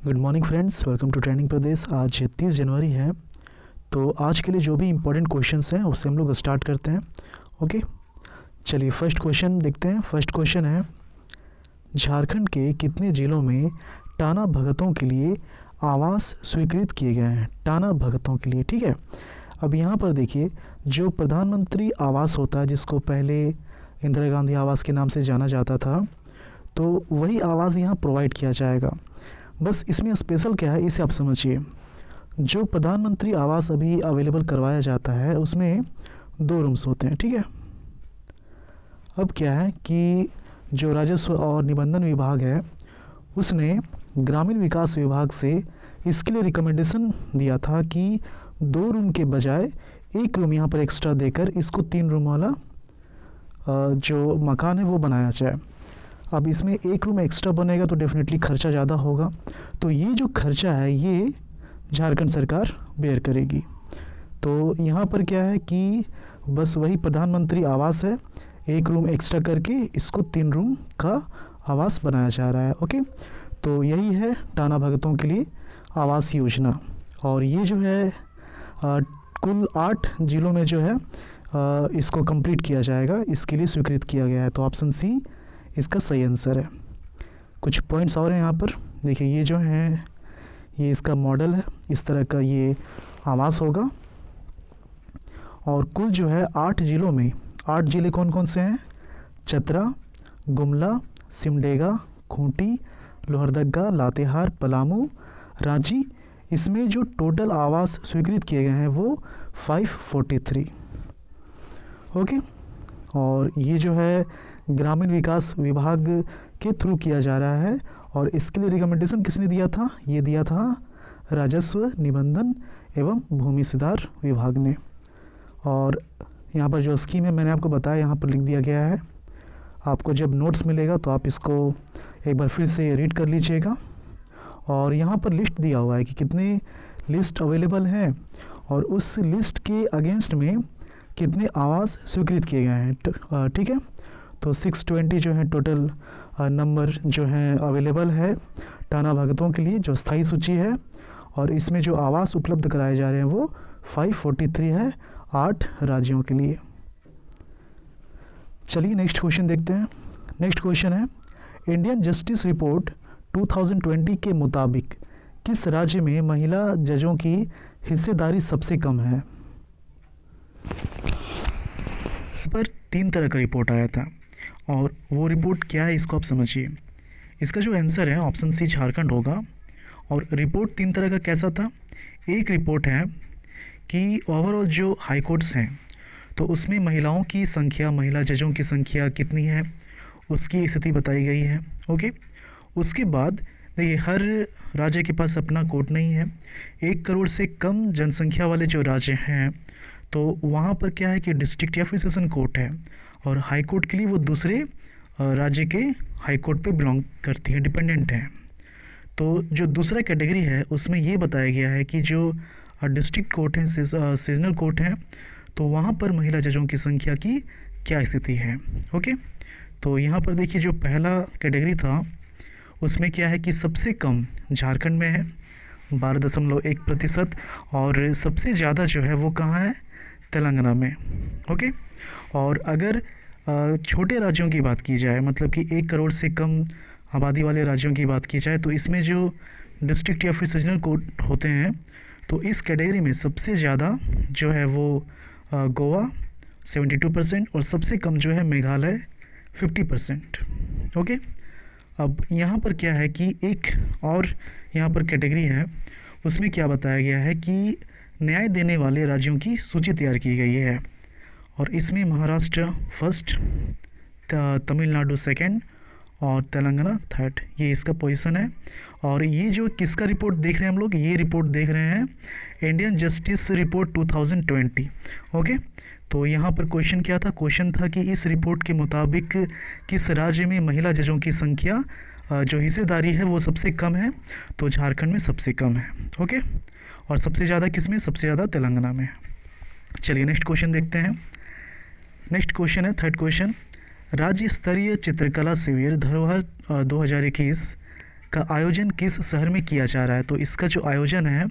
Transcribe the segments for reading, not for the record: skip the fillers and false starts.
Good morning friends, welcome to training प्रदेश। आज 30 जनवरी है, तो आज के लिए जो भी इम्पोर्टेंट क्वेश्चंस हैं उससे हम लोग स्टार्ट करते हैं। ओके, चलिए फर्स्ट क्वेश्चन देखते हैं। फर्स्ट क्वेश्चन है, झारखंड के कितने ज़िलों में टाना भगतों के लिए आवास स्वीकृत किए गए हैं? टाना भगतों के लिए, ठीक है। अब यहाँ पर देखिए, जो प्रधानमंत्री आवास होता है, जिसको पहले इंदिरा गांधी आवास के नाम से जाना जाता था, तो वही आवास यहाँ प्रोवाइड किया जाएगा। बस इसमें स्पेशल क्या है, इसे आप समझिए। जो प्रधानमंत्री आवास अभी अवेलेबल करवाया जाता है उसमें 2 रूम्स होते हैं, ठीक है। अब क्या है कि जो राजस्व और निबंधन विभाग है उसने ग्रामीण विकास विभाग से इसके लिए रिकमेंडेशन दिया था कि 2 रूम के बजाय 1 रूम यहाँ पर एक्स्ट्रा देकर इसको 3 रूम वाला जो मकान है वो बनाया जाए। अब इसमें 1 रूम एक्स्ट्रा बनेगा तो डेफिनेटली खर्चा ज़्यादा होगा, तो ये जो खर्चा है ये झारखंड सरकार बेयर करेगी। तो यहाँ पर क्या है कि बस वही प्रधानमंत्री आवास है, 1 रूम एक्स्ट्रा करके इसको 3 रूम का आवास बनाया जा रहा है। ओके, तो यही है टाना भगतों के लिए आवास योजना। और ये जो है कुल 8 जिलों में जो है इसको कंप्लीट किया जाएगा, इसके लिए स्वीकृत किया गया है। तो ऑप्शन सी इसका सही आंसर है। कुछ पॉइंट्स और हैं यहाँ पर देखिए, ये जो है ये इसका मॉडल है, इस तरह का ये आवास होगा। और कुल जो है 8 जिलों में, 8 जिले कौन कौन से हैं? चतरा, गुमला, सिमडेगा, खूंटी, लोहरदगा, लातेहार, पलामू, रांची। इसमें जो टोटल आवास स्वीकृत किए गए हैं वो 543। ओके, और ये जो है ग्रामीण विकास विभाग के थ्रू किया जा रहा है। और इसके लिए रिकमेंडेशन किसने दिया था? ये दिया था राजस्व, निबंधन एवं भूमि सुधार विभाग ने। और यहाँ पर जो स्कीम है मैंने आपको बताया, यहाँ पर लिख दिया गया है। आपको जब नोट्स मिलेगा तो आप इसको एक बार फिर से रीड कर लीजिएगा। और यहाँ पर लिस्ट दिया हुआ है कि कितने लिस्ट अवेलेबल हैं और उस लिस्ट के अगेंस्ट में कितने आवास स्वीकृत किए गए हैं, ठीक है। तो 620 जो है टोटल नंबर जो है अवेलेबल है टाना भगतों के लिए, जो स्थायी सूची है। और इसमें जो आवास उपलब्ध कराए जा रहे हैं वो 543 है 8 राज्यों के लिए। चलिए नेक्स्ट क्वेश्चन देखते हैं। नेक्स्ट क्वेश्चन है, इंडियन जस्टिस रिपोर्ट 2020 के मुताबिक किस राज्य में महिला जजों की हिस्सेदारी सबसे कम है? पर 3 तरह का रिपोर्ट आया था और वो रिपोर्ट क्या है इसको आप समझिए। इसका जो आंसर है ऑप्शन सी झारखंड होगा। और रिपोर्ट 3 तरह का कैसा था? एक रिपोर्ट है कि ओवरऑल जो हाई कोर्ट्स हैं तो उसमें महिलाओं की संख्या, महिला जजों की संख्या कितनी है उसकी स्थिति बताई गई है। ओके, उसके बाद देखिए हर राज्य के पास अपना कोर्ट नहीं है। 1 करोड़ से कम जनसंख्या वाले जो राज्य हैं तो वहाँ पर क्या है कि डिस्ट्रिक्ट या फिर सेशन कोर्ट है, और हाई कोर्ट के लिए वो दूसरे राज्य के हाई कोर्ट पे बिलोंग करती है, डिपेंडेंट है। तो जो दूसरा कैटेगरी है उसमें ये बताया गया है कि जो डिस्ट्रिक्ट कोर्ट हैं, सीजनल कोर्ट हैं, तो वहाँ पर महिला जजों की संख्या की क्या स्थिति है। ओके, तो यहाँ पर देखिए जो पहला कैटेगरी था उसमें क्या है कि सबसे कम झारखंड में है 12.1%, और सबसे ज़्यादा जो है वो कहाँ है? तेलंगाना में। ओके, और अगर छोटे राज्यों की बात की जाए, मतलब कि 1 करोड़ से कम आबादी वाले राज्यों की बात की जाए, तो इसमें जो डिस्ट्रिक्ट या फिर सीजनल कोर्ट होते हैं तो इस कैटेगरी में सबसे ज़्यादा जो है वो गोवा 72% और सबसे कम जो है मेघालय 50%। ओके, अब यहाँ पर क्या है कि एक और यहाँ पर कैटेगरी है, उसमें क्या बताया गया है कि न्याय देने वाले राज्यों की सूची तैयार की गई है। और इसमें महाराष्ट्र फर्स्ट, तमिलनाडु सेकंड और तेलंगाना थर्ड, ये इसका पोजीशन है। और ये जो किसका रिपोर्ट देख रहे हैं हम लोग? ये रिपोर्ट देख रहे हैं इंडियन जस्टिस रिपोर्ट 2020। ओके, तो यहाँ पर क्वेश्चन क्या था? क्वेश्चन था कि इस रिपोर्ट के मुताबिक किस राज्य में महिला जजों की संख्या जो हिस्सेदारी है वो सबसे कम है? तो झारखंड में सबसे कम है। ओके, और सबसे ज़्यादा किस में? सबसे ज़्यादा तेलंगाना में। चलिए नेक्स्ट क्वेश्चन देखते हैं। नेक्स्ट क्वेश्चन है थर्ड क्वेश्चन, राज्य स्तरीय चित्रकला शिविर धरोहर 2021 का आयोजन किस शहर में किया जा रहा है? तो इसका जो आयोजन है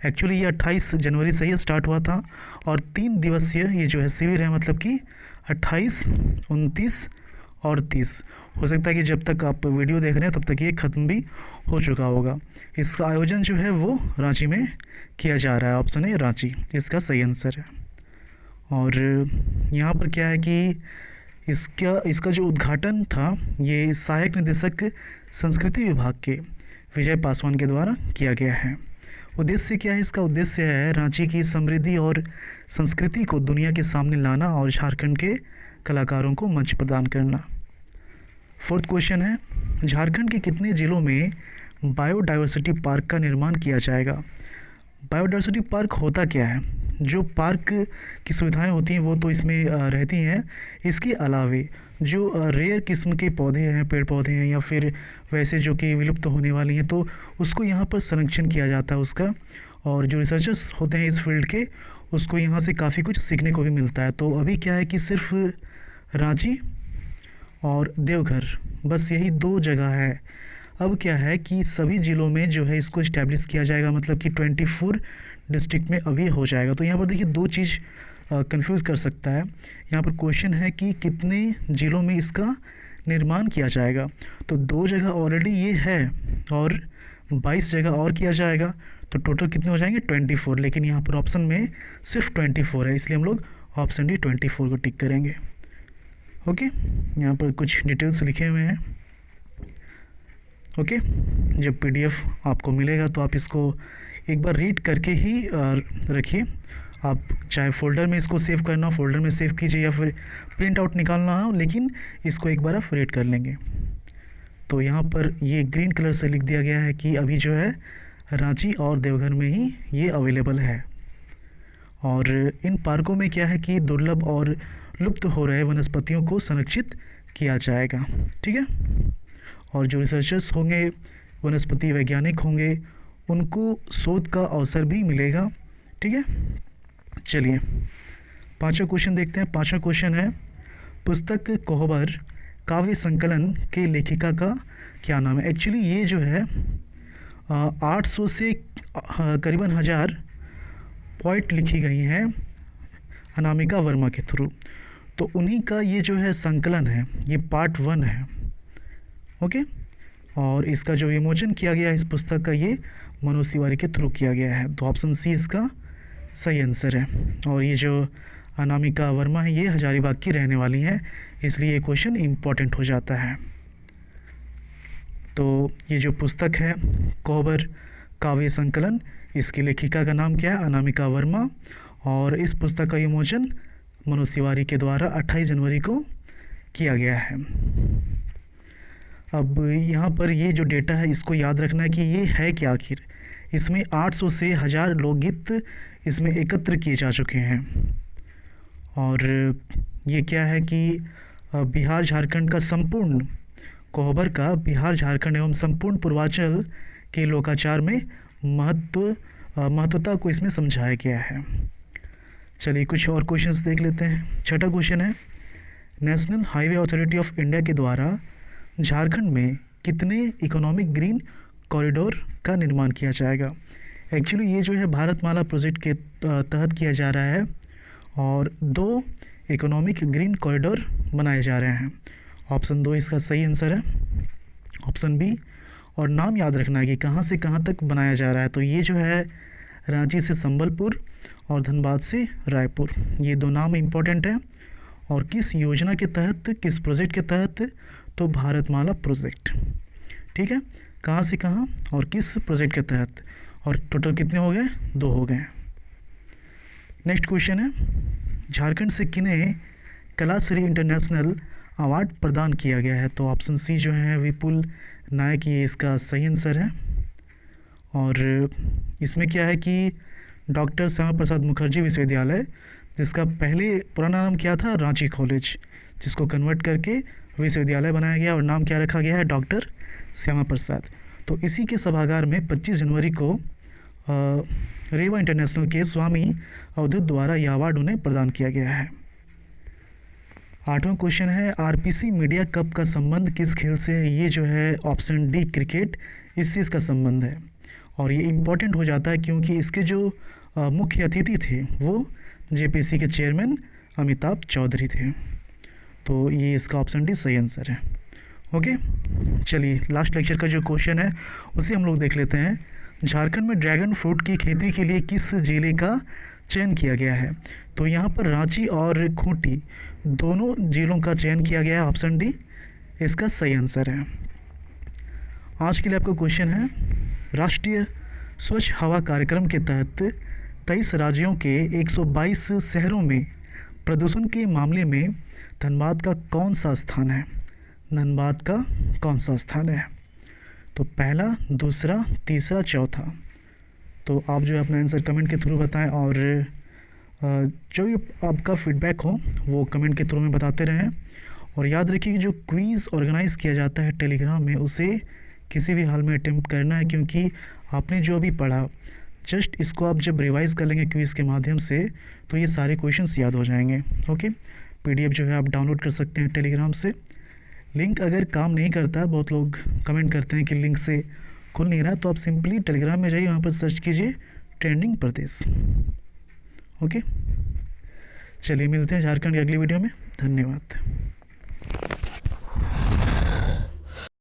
एक्चुअली ये 28 जनवरी से ही स्टार्ट हुआ था और 3 दिवसीय ये जो है शिविर है, मतलब कि 28, 29 और 30। हो सकता है कि जब तक आप वीडियो देख रहे हैं तब तक ये ख़त्म भी हो चुका होगा। इसका आयोजन जो है वो रांची में किया जा रहा है। ऑप्शन है रांची, इसका सही आंसर है। और यहाँ पर क्या है कि इसका जो उद्घाटन था ये सहायक निदेशक संस्कृति विभाग के विजय पासवान के द्वारा किया गया है। उद्देश्य क्या है? इसका उद्देश्य है रांची की समृद्धि और संस्कृति को दुनिया के सामने लाना और झारखंड के कलाकारों को मंच प्रदान करना। 4th क्वेश्चन है, झारखंड के कितने जिलों में बायोडाइवर्सिटी पार्क का निर्माण किया जाएगा? बायोडाइवर्सिटी पार्क होता क्या है? जो पार्क की सुविधाएं होती हैं वो तो इसमें रहती हैं। इसके अलावे जो रेयर किस्म के पौधे हैं, पेड़ पौधे हैं या फिर वैसे जो कि विलुप्त होने वाली हैं, तो उसको यहाँ पर संरक्षण किया जाता है उसका। और जो रिसर्चर्स होते हैं इस फील्ड के, उसको यहाँ से काफ़ी कुछ सीखने को भी मिलता है। तो अभी क्या है कि सिर्फ रांची और देवघर, बस यही 2 जगह है। अब क्या है कि सभी ज़िलों में जो है इसको इस्टेब्लिश किया जाएगा, मतलब कि 24 डिस्ट्रिक्ट में अभी हो जाएगा। तो यहाँ पर देखिए 2 चीज़ कंफ्यूज कर सकता है। यहाँ पर क्वेश्चन है कि कितने ज़िलों में इसका निर्माण किया जाएगा। तो 2 जगह ऑलरेडी ये है और 22 जगह और किया जाएगा, तो टोटल कितने हो जाएंगे? 24। लेकिन यहाँ पर ऑप्शन में सिर्फ 24 है, इसलिए हम लोग ऑप्शन डी 24 को टिक करेंगे। ओके, यहाँ पर कुछ डिटेल्स लिखे हुए हैं। ओके, जब PDF आपको मिलेगा तो आप इसको एक बार रीड करके ही रखिए। आप चाहे फ़ोल्डर में इसको सेव करना हो, फ़ोल्डर में सेव कीजिए, या फिर प्रिंट आउट निकालना हो, लेकिन इसको एक बार आप रीड कर लेंगे। तो यहाँ पर ये ग्रीन कलर से लिख दिया गया है कि अभी जो है रांची और देवघर में ही ये अवेलेबल है। और इन पार्कों में क्या है कि दुर्लभ और लुप्त हो रहे वनस्पतियों को संरक्षित किया जाएगा। ठीक है, और जो रिसर्चर्स होंगे, वनस्पति वैज्ञानिक होंगे, उनको शोध का अवसर भी मिलेगा। ठीक है, चलिए 5वां क्वेश्चन देखते हैं। 5वां क्वेश्चन है, पुस्तक कोहबर काव्य संकलन के लेखिका का क्या नाम है? एक्चुअली ये जो है 800 से करीबन 1000 पोइट लिखी गई हैं अनामिका वर्मा के थ्रू। तो उन्हीं का ये जो है संकलन है, ये पार्ट 1 है। ओके, और इसका जो विमोचन किया गया है इस पुस्तक का, ये मनोज तिवारी के थ्रू किया गया है। तो ऑप्शन सी इसका सही आंसर है। और ये जो अनामिका वर्मा है ये हजारीबाग की रहने वाली हैं, इसलिए ये क्वेश्चन इम्पॉर्टेंट हो जाता है। तो ये जो पुस्तक है कोहबर काव्य संकलन, इसकी लेखिका का नाम क्या है? अनामिका वर्मा। और इस पुस्तक का विमोचन मनोज तिवारी के द्वारा 28 जनवरी को किया गया है। अब यहाँ पर ये जो डेटा है इसको याद रखना है कि ये है क्या आखिर। इसमें 800 से 1000 लोकगीत इसमें एकत्र किए जा चुके हैं। और ये क्या है कि बिहार झारखंड का संपूर्ण कोहबर का बिहार झारखंड एवं संपूर्ण पूर्वांचल के लोकाचार में महत्वता को इसमें समझाया गया है। चलिए कुछ और क्वेश्चंस देख लेते हैं। 6वां क्वेश्चन है, national highway authority of India के द्वारा झारखंड में कितने इकोनॉमिक ग्रीन कॉरिडोर का निर्माण किया जाएगा? एक्चुअली ये जो है भारतमाला प्रोजेक्ट के तहत किया जा रहा है और 2 इकोनॉमिक ग्रीन कॉरिडोर बनाए जा रहे हैं। ऑप्शन 2 इसका सही आंसर है, ऑप्शन बी। और नाम याद रखना है कि कहाँ से कहाँ तक बनाया जा रहा है। तो ये जो है रांची से संबलपुर और धनबाद से रायपुर, ये 2 नाम इम्पोर्टेंट है। और किस योजना के तहत, किस प्रोजेक्ट के तहत? तो भारतमाला प्रोजेक्ट। ठीक है, कहाँ से कहाँ और किस प्रोजेक्ट के तहत। और टोटल कितने हो गए? 2 हो गए। नेक्स्ट क्वेश्चन है, झारखंड से किन्हें कलाश्री इंटरनेशनल अवार्ड प्रदान किया गया है? तो ऑप्शन सी जो है विपुल नायक, ये इसका सही आंसर है। और इसमें क्या है कि डॉक्टर श्यामा प्रसाद मुखर्जी विश्वविद्यालय, जिसका पहले पुराना नाम क्या था? रांची कॉलेज, जिसको कन्वर्ट करके विश्वविद्यालय बनाया गया और नाम क्या रखा गया है? डॉक्टर श्यामा प्रसाद। तो इसी के सभागार में 25 जनवरी को रेवा इंटरनेशनल के स्वामी अवधूत द्वारा यह अवार्ड उन्हें प्रदान किया गया है। 8वां क्वेश्चन है आरपीसी मीडिया कप का संबंध किस खेल से है? ये जो है ऑप्शन डी क्रिकेट, इस चीज़ का संबंध है। और ये इम्पॉर्टेंट हो जाता है क्योंकि इसके जो मुख्य अतिथि थे वो जेपीसी के चेयरमैन अमिताभ चौधरी थे। तो ये इसका ऑप्शन डी सही आंसर है। ओके, चलिए लास्ट लेक्चर का जो क्वेश्चन है उसे हम लोग देख लेते हैं। झारखंड में ड्रैगन फ्रूट की खेती के लिए किस जिले का चयन किया गया है? तो यहाँ पर रांची और खूंटी दोनों जिलों का चयन किया गया है, ऑप्शन डी इसका सही आंसर है। आज के लिए आपका क्वेश्चन है, राष्ट्रीय स्वच्छ हवा कार्यक्रम के तहत 23 राज्यों के 122 शहरों में प्रदूषण के मामले में धनबाद का कौन सा स्थान है? धनबाद का कौन सा स्थान है? तो पहला, दूसरा, तीसरा, चौथा। तो आप जो है अपना आंसर कमेंट के थ्रू बताएं और जो भी आपका फीडबैक हो वो कमेंट के थ्रू में बताते रहें। और याद रखिए कि जो क्विज़ ऑर्गेनाइज़ किया जाता है टेलीग्राम में, उसे किसी भी हाल में अटेम्प्ट करना है, क्योंकि आपने जो अभी पढ़ा जस्ट इसको आप जब रिवाइज़ कर लेंगे क्विज़ के माध्यम से तो ये सारे क्वेश्चंस याद हो जाएंगे। ओके, पीडीएफ जो है आप डाउनलोड कर सकते हैं टेलीग्राम से। लिंक अगर काम नहीं करता, बहुत लोग कमेंट करते हैं कि लिंक से खुल नहीं रहा, तो आप सिंपली टेलीग्राम में जाइए, वहाँ पर सर्च कीजिए ट्रेंडिंग प्रदेश। ओके, चलिए मिलते हैं झारखंड की अगली वीडियो में। धन्यवाद।